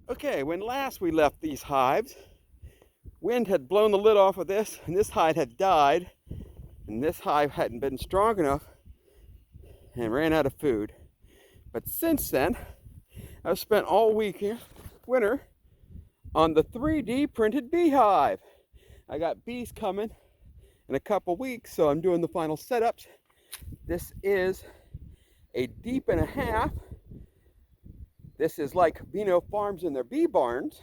Okay, when last we left these hives, wind had blown the lid off of this, and this hive had died, and this hive hadn't been strong enough and ran out of food. But since then, I've spent all winter, on the 3D printed beehive. I got bees coming in a couple weeks, so I'm doing the final setups. This is a deep and a half. This is like Beano Farms in their bee barns.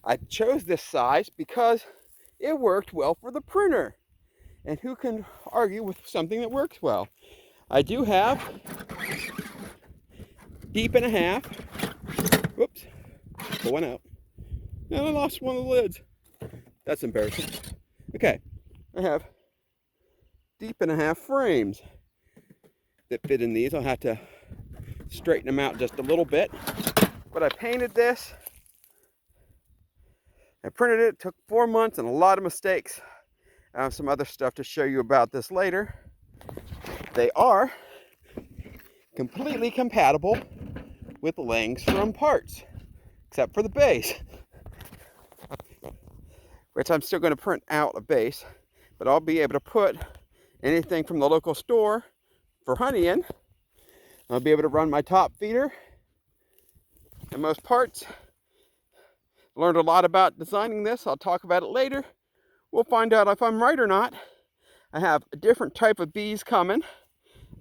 I chose this size because it worked well for the printer. And who can argue with something that works well? I do have deep and a half. Whoops, pull one out. And I lost one of the lids. That's embarrassing. Okay, I have deep and a half frames that fit in these. I'll have to straighten them out just a little bit. But I painted this. I printed it. It took 4 months and a lot of mistakes. I have some other stuff to show you about this later. They are completely compatible with Langstrom parts, except for the base, which I'm still going to print out a base, but I'll be able to put anything from the local store for honey in. I'll be able to run my top feeder and most parts. Learned a lot about designing this. I'll talk about it later. We'll find out if I'm right or not. I have a different type of bees coming.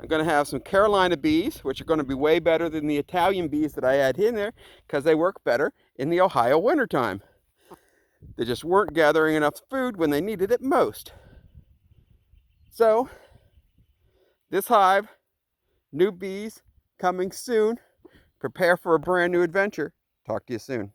I'm going to have some Carolina bees, which are going to be way better than the Italian bees that I had in there because they work better in the Ohio wintertime. They just weren't gathering enough food when they needed it most. So, this hive, new bees coming soon. Prepare for a brand new adventure. Talk to you soon.